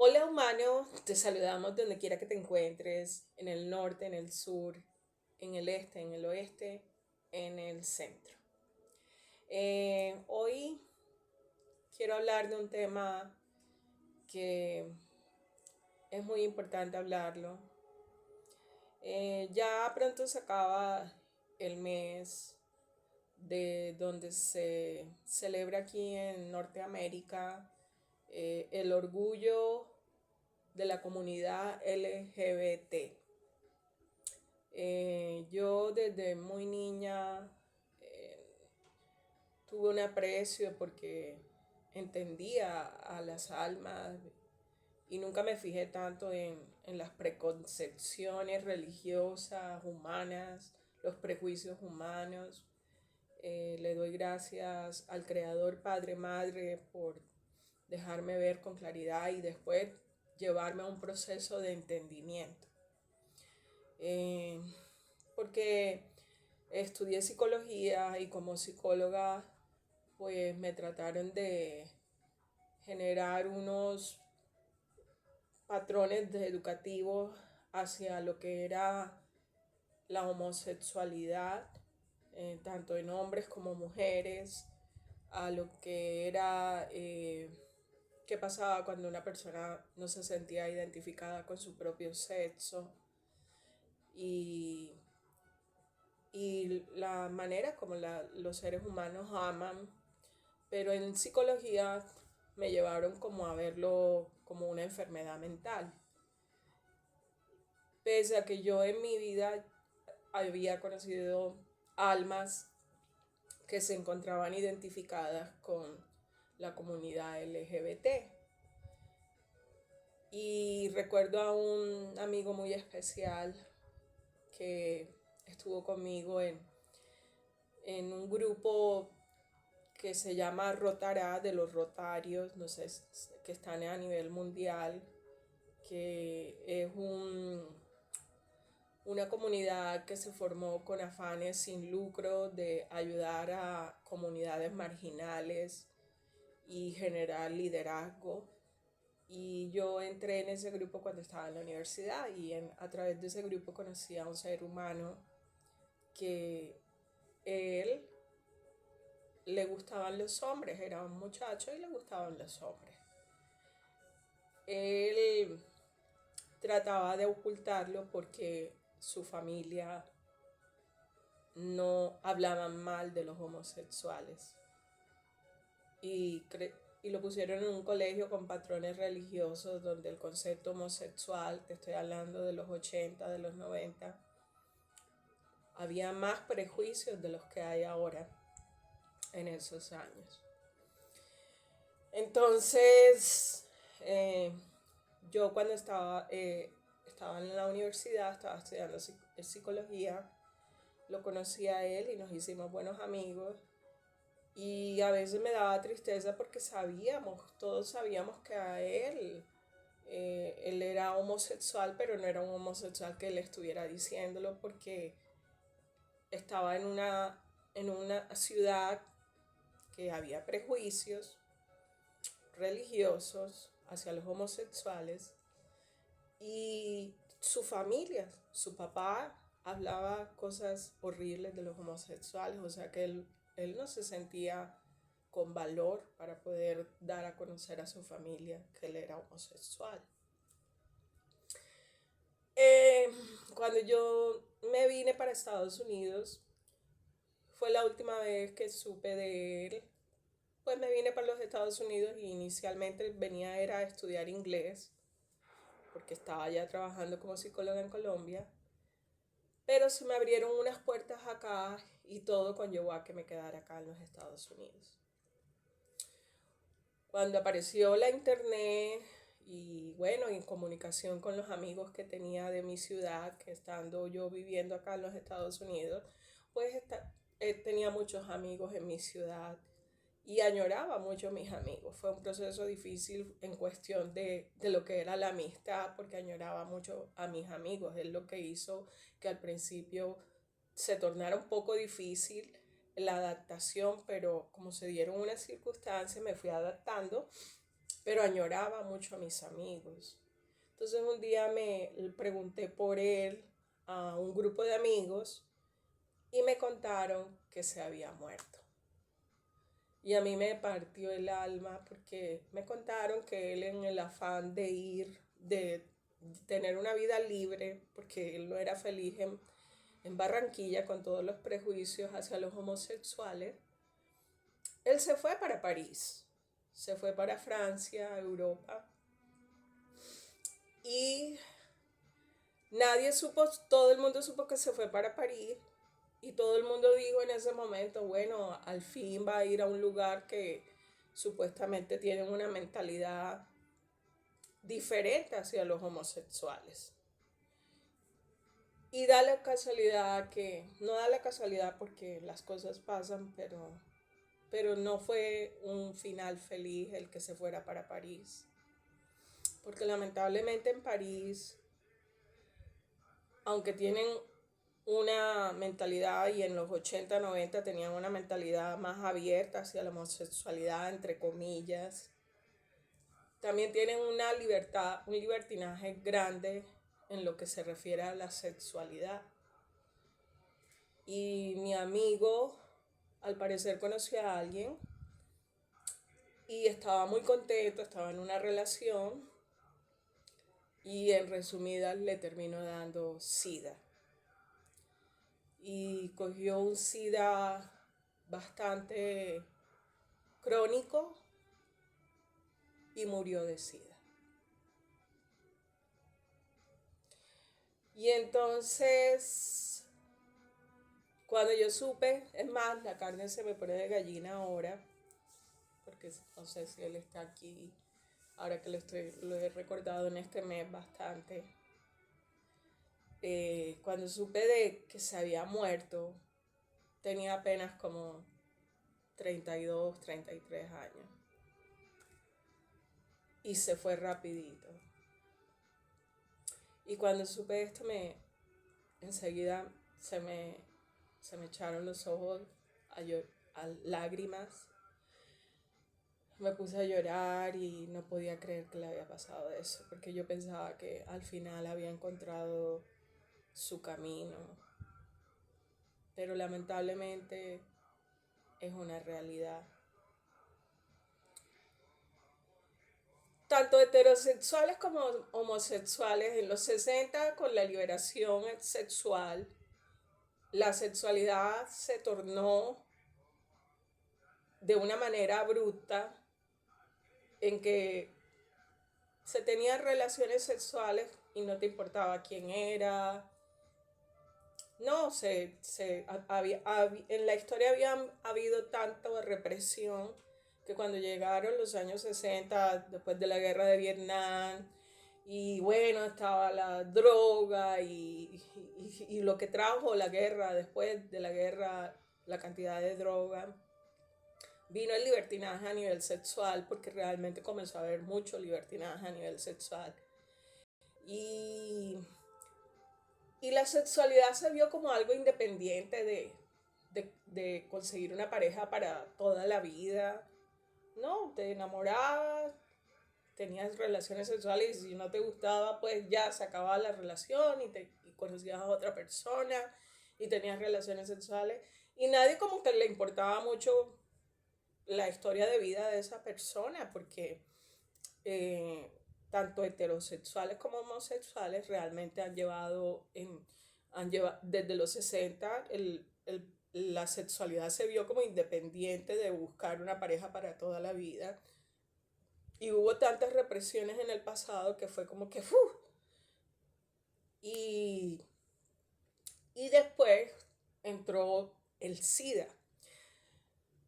Hola humano, te saludamos donde quiera que te encuentres, en el norte, en el sur, en el este, en el oeste, en el centro. Hoy quiero hablar de un tema que es muy importante hablarlo. Ya pronto se acaba el mes de donde se celebra aquí en Norteamérica el orgullo de la comunidad LGBT. Yo desde muy niña eh, tuve un aprecio porque entendía a las almas y nunca me fijé tanto en las preconcepciones religiosas, humanas, los prejuicios humanos. Le doy gracias al Creador, Padre, Madre, por dejarme ver con claridad y después llevarme a un proceso de entendimiento. Eh, Porque estudié psicología y como psicóloga pues me trataron de generar unos patrones educativos hacia lo que era la homosexualidad, tanto en hombres como mujeres, a lo que era qué pasaba cuando una persona no se sentía identificada con su propio sexo y la manera como los seres humanos aman, pero en psicología me llevaron como a verlo como una enfermedad mental. Pese a que yo en mi vida había conocido almas que se encontraban identificadas con la comunidad LGBT. Y recuerdo a un amigo muy especial que estuvo conmigo en un grupo que se llama Rotará, de los Rotarios, no sé, que están a nivel mundial, que es una comunidad que se formó con afanes sin lucro de ayudar a comunidades marginales y generar liderazgo. Y yo entré en ese grupo cuando estaba en la universidad y a través de ese grupo conocí a un ser humano que él le gustaban los hombres, era un muchacho y le gustaban los hombres. Él trataba de ocultarlo porque su familia no hablaban mal de los homosexuales y, y lo pusieron en un colegio con patrones religiosos donde el concepto homosexual, te estoy hablando de los 80, de los 90, había más prejuicios de los que hay ahora en esos años. Entonces, eh, yo cuando estaba en la universidad, estaba estudiando psicología, lo conocí a él y nos hicimos buenos amigos. Y a veces me daba tristeza porque todos sabíamos que a él era homosexual, pero no era un homosexual que él estuviera diciéndolo porque estaba en una ciudad que había prejuicios religiosos hacia los homosexuales y su familia, su papá hablaba cosas horribles de los homosexuales, o sea que él no se sentía con valor para poder dar a conocer a su familia que él era homosexual. Eh, Cuando yo me vine para Estados Unidos, fue la última vez que supe de él. Pues me vine para los Estados Unidos y inicialmente venía era a estudiar inglés, porque estaba ya trabajando como psicóloga en Colombia, pero se me abrieron unas puertas acá y todo conllevó a que me quedara acá en los Estados Unidos. Cuando apareció la internet y bueno, en comunicación con los amigos que tenía de mi ciudad, que estando yo viviendo acá en los Estados Unidos, pues tenía muchos amigos en mi ciudad y añoraba mucho a mis amigos. Fue un proceso difícil en cuestión de lo que era la amistad, porque añoraba mucho a mis amigos. Es lo que hizo que al principio se tornara un poco difícil la adaptación, pero como se dieron unas circunstancias me fui adaptando, pero añoraba mucho a mis amigos. Entonces un día me pregunté por él a un grupo de amigos y me contaron que se había muerto. Y a mí me partió el alma porque me contaron que él, en el afán de ir, de tener una vida libre, porque él no era feliz en Barranquilla con todos los prejuicios hacia los homosexuales, él se fue para París, se fue para Francia, Europa, y nadie supo, todo el mundo supo que se fue para París, y todo el mundo dijo en ese momento, bueno, al fin va a ir a un lugar que supuestamente tienen una mentalidad diferente hacia los homosexuales. Y da la casualidad que, no da la casualidad porque las cosas pasan, pero no fue un final feliz el que se fuera para París. Porque lamentablemente en París, aunque tienen una mentalidad, y en los 80 90 tenían una mentalidad más abierta hacia la homosexualidad, entre comillas, también tienen una libertad, un libertinaje grande en lo que se refiere a la sexualidad. Y mi amigo, al parecer, conoció a alguien y estaba muy contento, estaba en una relación, y en resumidas le terminó dando SIDA. Y cogió un SIDA bastante crónico y murió de SIDA. Y entonces, cuando yo supe, es más, la carne se me pone de gallina ahora, porque no sé si él está aquí, ahora que lo he recordado en este mes bastante. Cuando supe de que se había muerto, tenía apenas como 32, 33 años. Y se fue rapidito. Y cuando supe esto, enseguida se me echaron los ojos a lágrimas. Me puse a llorar y no podía creer que le había pasado eso, porque yo pensaba que al final había encontrado su camino. Pero lamentablemente es una realidad. Tanto heterosexuales como homosexuales, en los 60, con la liberación sexual, la sexualidad se tornó de una manera abrupta, en que se tenían relaciones sexuales y no te importaba quién era. No, en la historia había habido tanta represión que cuando llegaron los años 60, después de la guerra de Vietnam, y bueno, estaba la droga y lo que trajo la guerra, después de la guerra, la cantidad de droga, vino el libertinaje a nivel sexual, porque realmente comenzó a haber mucho libertinaje a nivel sexual. Y, y la sexualidad se vio como algo independiente de conseguir una pareja para toda la vida. No, te enamorabas, tenías relaciones sexuales, y si no te gustaba, pues ya se acababa la relación y conocías a otra persona y tenías relaciones sexuales. Y nadie como que le importaba mucho la historia de vida de esa persona, porque eh, tanto heterosexuales como homosexuales realmente desde los 60, la sexualidad se vio como independiente de buscar una pareja para toda la vida. Y hubo tantas represiones en el pasado que fue como que y, y después entró el SIDA.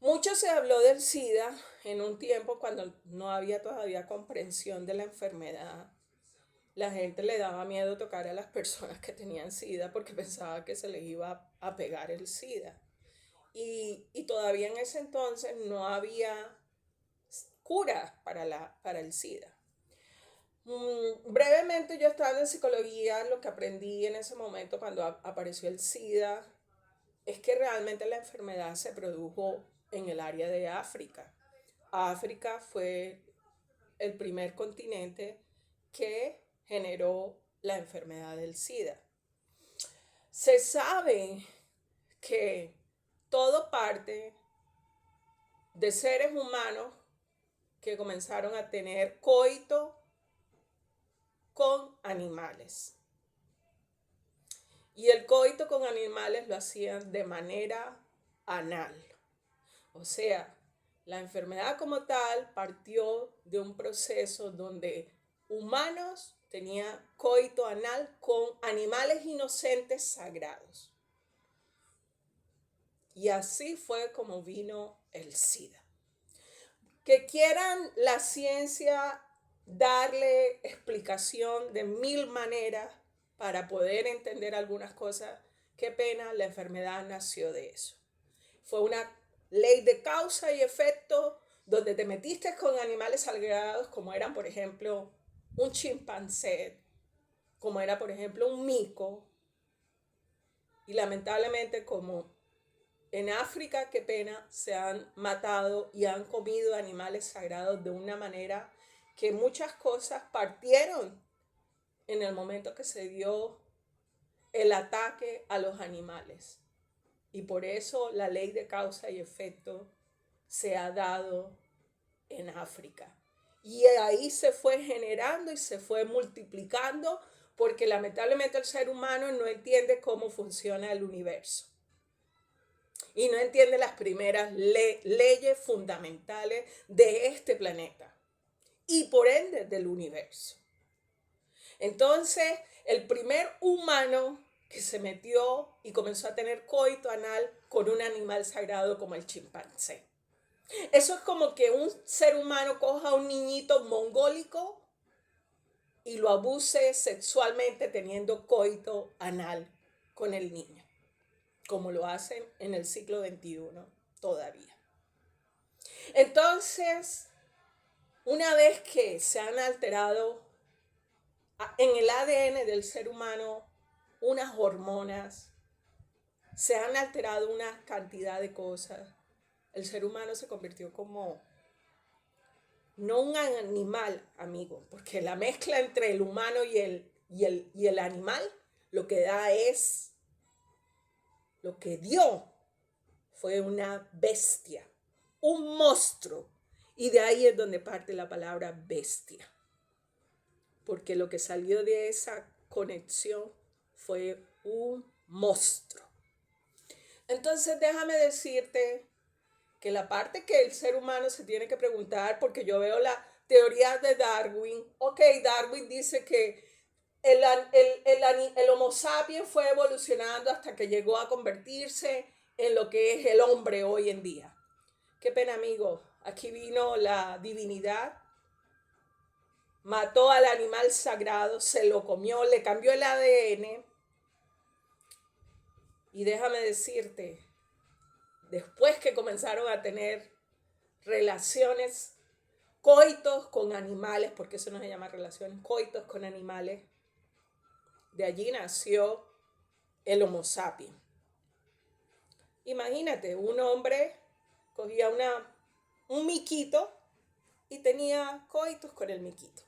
Mucho se habló del SIDA en un tiempo cuando no había todavía comprensión de la enfermedad. La gente le daba miedo tocar a las personas que tenían SIDA porque pensaba que se les iba a pegar el SIDA. Y todavía en ese entonces no había cura para el SIDA. Brevemente, yo estando en psicología, lo que aprendí en ese momento cuando apareció el SIDA es que realmente la enfermedad se produjo en el área de África. África fue el primer continente que generó la enfermedad del SIDA. Se sabe que todo parte de seres humanos que comenzaron a tener coito con animales. Y el coito con animales lo hacían de manera anal. O sea, la enfermedad como tal partió de un proceso donde humanos tenían coito anal con animales inocentes sagrados. Y así fue como vino el SIDA. Que quieran la ciencia darle explicación de mil maneras para poder entender algunas cosas, qué pena, la enfermedad nació de eso. Fue una ley de causa y efecto donde te metiste con animales sagrados como eran, por ejemplo, un chimpancé, como era, por ejemplo, un mico, y lamentablemente como en África, qué pena, se han matado y han comido animales sagrados de una manera que muchas cosas partieron en el momento que se dio el ataque a los animales. Y por eso la ley de causa y efecto se ha dado en África. Y ahí se fue generando y se fue multiplicando porque lamentablemente el ser humano no entiende cómo funciona el universo. Y no entiende las primeras leyes fundamentales de este planeta y por ende del universo. Entonces, el primer humano que se metió y comenzó a tener coito anal con un animal sagrado como el chimpancé. Eso es como que un ser humano coja a un niñito mongólico y lo abuse sexualmente teniendo coito anal con el niño, como lo hacen en el siglo XXI todavía. Entonces, una vez que se han alterado en el ADN del ser humano unas hormonas, se han alterado una cantidad de cosas, el ser humano se convirtió como, no un animal, amigo, porque la mezcla entre el humano y el animal lo que da es, lo que dio fue una bestia, un monstruo. Y de ahí es donde parte la palabra bestia. Porque lo que salió de esa conexión fue un monstruo. Entonces déjame decirte que la parte que el ser humano se tiene que preguntar, porque yo veo la teoría de Darwin. Ok, Darwin dice que el Homo sapiens fue evolucionando hasta que llegó a convertirse en lo que es el hombre hoy en día. Qué pena, amigo. Aquí vino la divinidad, mató al animal sagrado, se lo comió, le cambió el ADN. Y déjame decirte, después que comenzaron a tener relaciones, coitos con animales, porque eso no se llama relaciones, coitos con animales, de allí nació el Homo sapiens. Imagínate, un hombre cogía un miquito y tenía coitos con el miquito.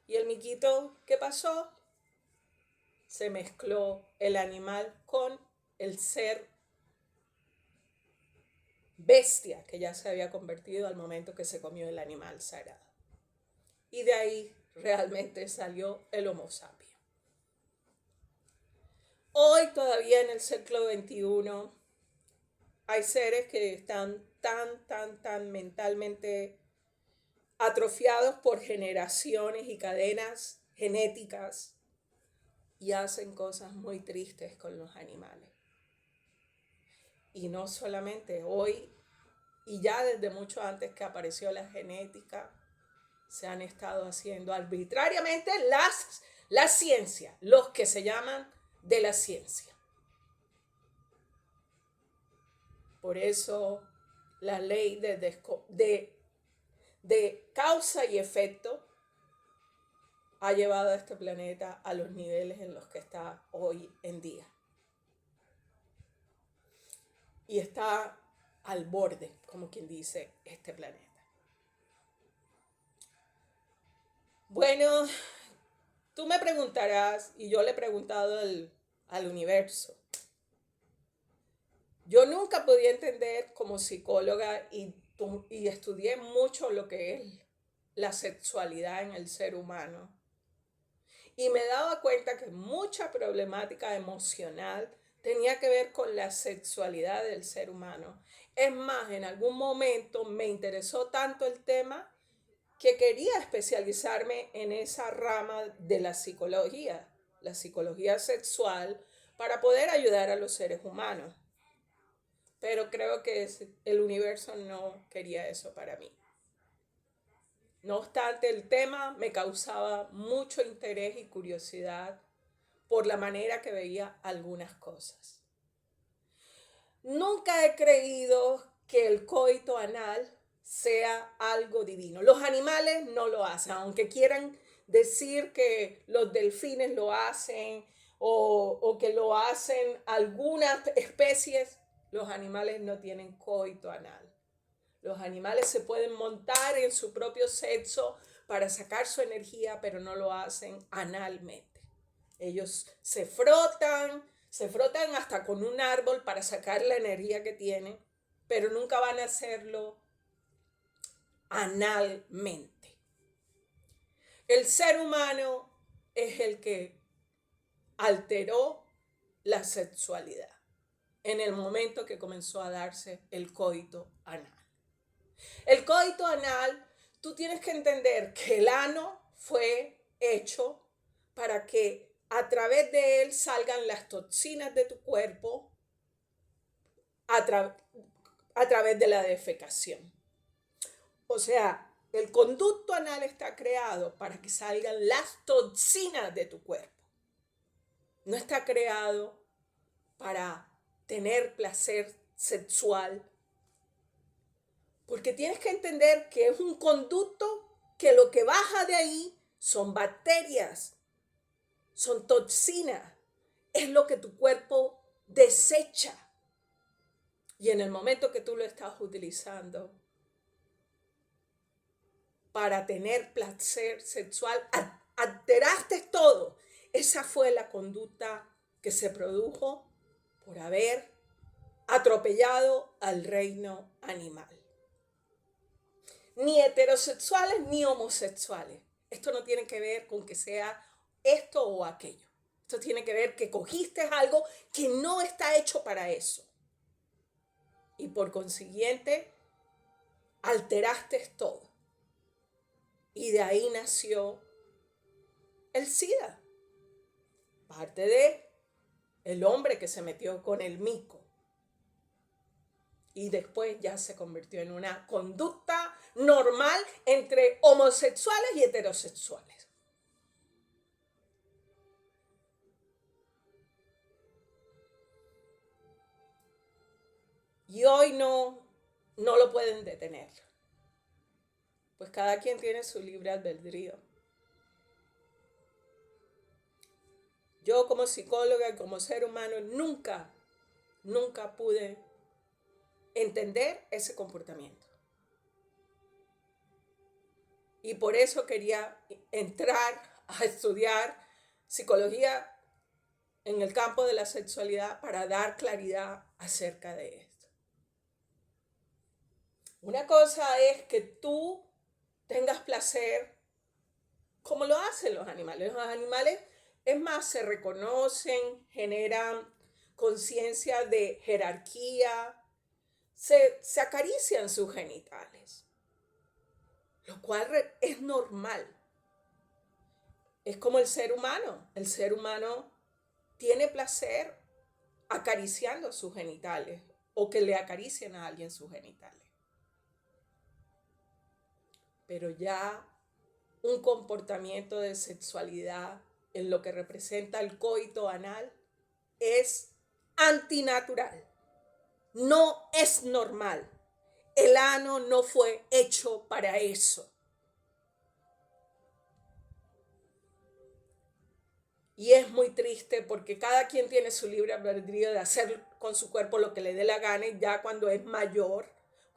Y el miquito, ¿qué pasó? Se mezcló el animal con el ser bestia que ya se había convertido al momento que se comió el animal sagrado. Y de ahí realmente salió el Homo sapiens. Hoy todavía en el siglo XXI hay seres que están tan mentalmente atrofiados por generaciones y cadenas genéticas y hacen cosas muy tristes con los animales. Y no solamente hoy, y ya desde mucho antes que apareció la genética, se han estado haciendo arbitrariamente la ciencia, los que se llaman de la ciencia. Por eso la ley de causa y efecto ha llevado a este planeta a los niveles en los que está hoy en día. Y está al borde, como quien dice, este planeta. Bueno, tú me preguntarás, y yo le he preguntado al universo. Yo nunca podía entender como psicóloga y estudié mucho lo que es la sexualidad en el ser humano. Y me daba cuenta que mucha problemática emocional tenía que ver con la sexualidad del ser humano. Es más, en algún momento me interesó tanto el tema que quería especializarme en esa rama de la psicología sexual, para poder ayudar a los seres humanos. Pero creo que el universo no quería eso para mí. No obstante, el tema me causaba mucho interés y curiosidad por la manera que veía algunas cosas. Nunca he creído que el coito anal sea algo divino. Los animales no lo hacen, aunque quieran decir que los delfines lo hacen o que lo hacen algunas especies. Los animales no tienen coito anal. Los animales se pueden montar en su propio sexo para sacar su energía, pero no lo hacen analmente. Ellos se frotan hasta con un árbol para sacar la energía que tienen, pero nunca van a hacerlo analmente. El ser humano es el que alteró la sexualidad en el momento que comenzó a darse el coito anal. El coito anal, tú tienes que entender que el ano fue hecho para que a través de él salgan las toxinas de tu cuerpo a través de la defecación. O sea, el conducto anal está creado para que salgan las toxinas de tu cuerpo. No está creado para tener placer sexual. Porque tienes que entender que es un conducto que lo que baja de ahí son bacterias, son toxinas, es lo que tu cuerpo desecha. Y en el momento que tú lo estás utilizando para tener placer sexual, alteraste todo. Esa fue la conducta que se produjo por haber atropellado al reino animal. Ni heterosexuales ni homosexuales. Esto no tiene que ver con que sea esto o aquello. Esto tiene que ver que cogiste algo que no está hecho para eso. Y por consiguiente, alteraste todo. Y de ahí nació el SIDA. Parte de el hombre que se metió con el mico. Y después ya se convirtió en una conducta normal entre homosexuales y heterosexuales. Y hoy no lo pueden detener. Pues cada quien tiene su libre albedrío. Yo como psicóloga y como ser humano nunca pude entender ese comportamiento. Y por eso quería entrar a estudiar psicología en el campo de la sexualidad para dar claridad acerca de esto. Una cosa es que tú tengas placer como lo hacen los animales. Los animales, es más, se reconocen, generan conciencia de jerarquía, se acarician sus genitales, lo cual es normal. Es como el ser humano. El ser humano tiene placer acariciando sus genitales o que le acaricien a alguien sus genitales. Pero ya un comportamiento de sexualidad en lo que representa el coito anal es antinatural. No es normal. El ano no fue hecho para eso. Y es muy triste porque cada quien tiene su libre albedrío de hacer con su cuerpo lo que le dé la gana, y ya cuando es mayor,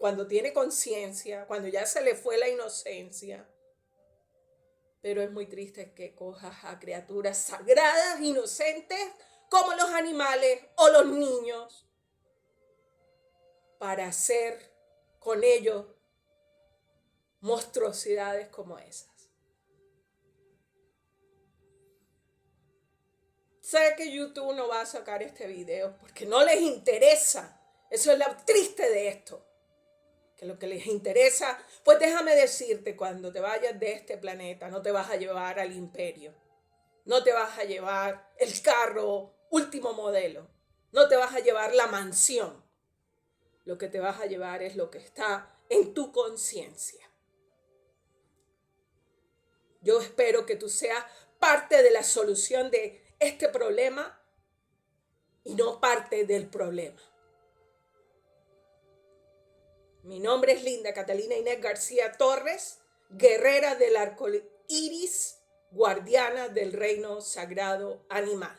cuando tiene conciencia, cuando ya se le fue la inocencia, Pero es muy triste que cojas a criaturas sagradas, inocentes, como los animales o los niños, para hacer con ellos monstruosidades como esas. Sé que YouTube no va a sacar este video porque no les interesa. Eso es lo triste de esto. Que lo que les interesa, pues déjame decirte, cuando te vayas de este planeta, no te vas a llevar al imperio. No te vas a llevar el carro último modelo. No te vas a llevar la mansión. Lo que te vas a llevar es lo que está en tu conciencia. Yo espero que tú seas parte de la solución de este problema y no parte del problema. Mi nombre es Linda Catalina Inés García Torres, guerrera del arco iris, guardiana del reino sagrado animal.